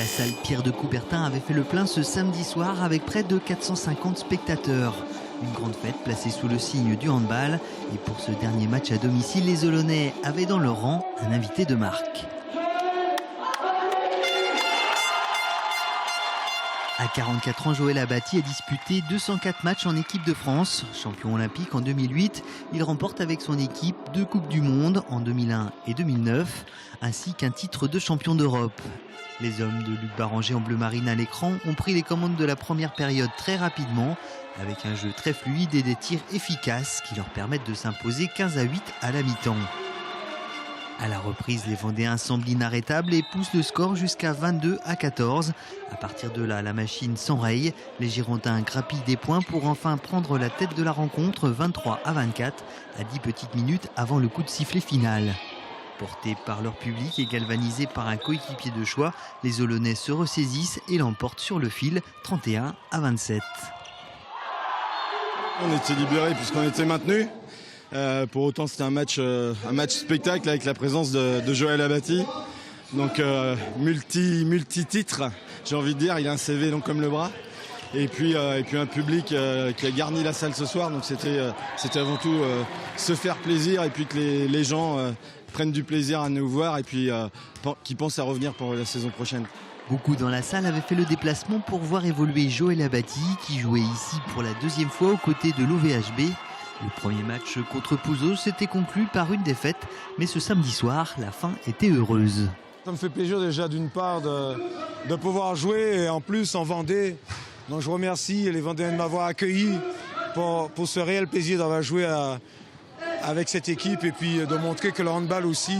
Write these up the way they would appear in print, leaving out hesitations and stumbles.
La salle Pierre de Coubertin avait fait le plein ce samedi soir avec près de 450 spectateurs. Une grande fête placée sous le signe du handball. Et pour ce dernier match à domicile, les Olonnais avaient dans leur rang un invité de marque. À 44 ans, Joël Abati a disputé 204 matchs en équipe de France. Champion olympique en 2008, il remporte avec son équipe 2 Coupes du Monde en 2001 et 2009, ainsi qu'un titre de champion d'Europe. Les hommes de Luc Baranger en bleu marine à l'écran ont pris les commandes de la première période très rapidement, avec un jeu très fluide et des tirs efficaces qui leur permettent de s'imposer 15-8 à la mi-temps. À la reprise, les Vendéens semblent inarrêtables et poussent le score jusqu'à 22-14. À partir de là, la machine s'enraye. Les Girondins grappillent des points pour enfin prendre la tête de la rencontre 23-24, à 10 petites minutes avant le coup de sifflet final. Portés par leur public et galvanisés par un coéquipier de choix, les Olonnais se ressaisissent et l'emportent sur le fil 31-27. On était libérés puisqu'on était maintenus. Pour autant, c'était un match spectacle avec la présence de Joël Abati. Donc multi-titre, j'ai envie de dire. Il a un CV long comme le bras. Et puis un public qui a garni la salle ce soir. Donc c'était avant tout se faire plaisir et puis que les gens prennent du plaisir à nous voir et puis qui pensent à revenir pour la saison prochaine. Beaucoup dans la salle avaient fait le déplacement pour voir évoluer Joël Abati, qui jouait ici pour la deuxième fois aux côtés de l'OVHB. Le premier match contre Pouzo s'était conclu par une défaite, mais ce samedi soir, la fin était heureuse. Ça me fait plaisir déjà d'une part de pouvoir jouer et en plus en Vendée. Donc je remercie les Vendéens de m'avoir accueilli pour ce réel plaisir d'avoir joué avec cette équipe et puis de montrer que le handball aussi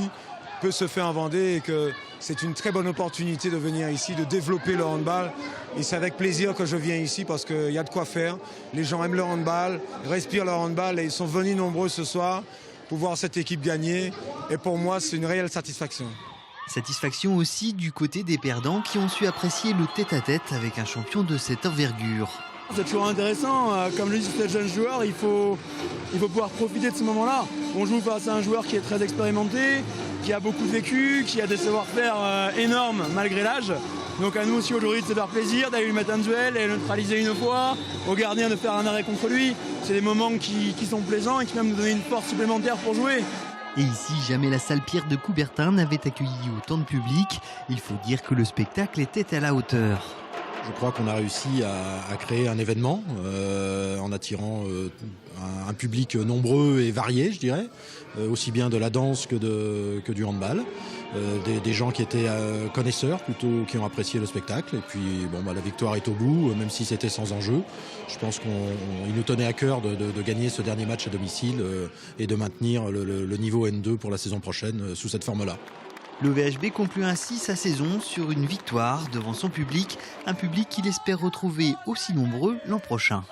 peut se faire en Vendée et que c'est une très bonne opportunité de venir ici, de développer le handball. Et c'est avec plaisir que je viens ici parce qu'il y a de quoi faire. Les gens aiment le handball, respirent le handball et ils sont venus nombreux ce soir pour voir cette équipe gagner. Et pour moi, c'est une réelle satisfaction. Satisfaction aussi du côté des perdants qui ont su apprécier le tête-à-tête avec un champion de cette envergure. C'est toujours intéressant, comme le disent les jeunes joueurs, il faut pouvoir profiter de ce moment-là. On joue face à un joueur qui est très expérimenté, qui a beaucoup de vécu, qui a des savoir-faire énormes malgré l'âge. Donc à nous aussi aujourd'hui de se faire plaisir, d'aller lui mettre un duel et le neutraliser une fois, au gardien de faire un arrêt contre lui. C'est des moments qui sont plaisants et qui peuvent nous donner une force supplémentaire pour jouer. Et ici, jamais la salle Pierre de Coubertin n'avait accueilli autant de public. Il faut dire que le spectacle était à la hauteur. Je crois qu'on a réussi à créer un événement en attirant un public nombreux et varié, je dirais, aussi bien de la danse que du handball. Des gens qui étaient connaisseurs plutôt, qui ont apprécié le spectacle. Et puis la victoire est au bout, même si c'était sans enjeu. Je pense qu'il nous tenait à cœur de gagner ce dernier match à domicile et de maintenir le niveau N2 pour la saison prochaine sous cette forme-là. L'OVHB conclut ainsi sa saison sur une victoire devant son public, un public qu'il espère retrouver aussi nombreux l'an prochain.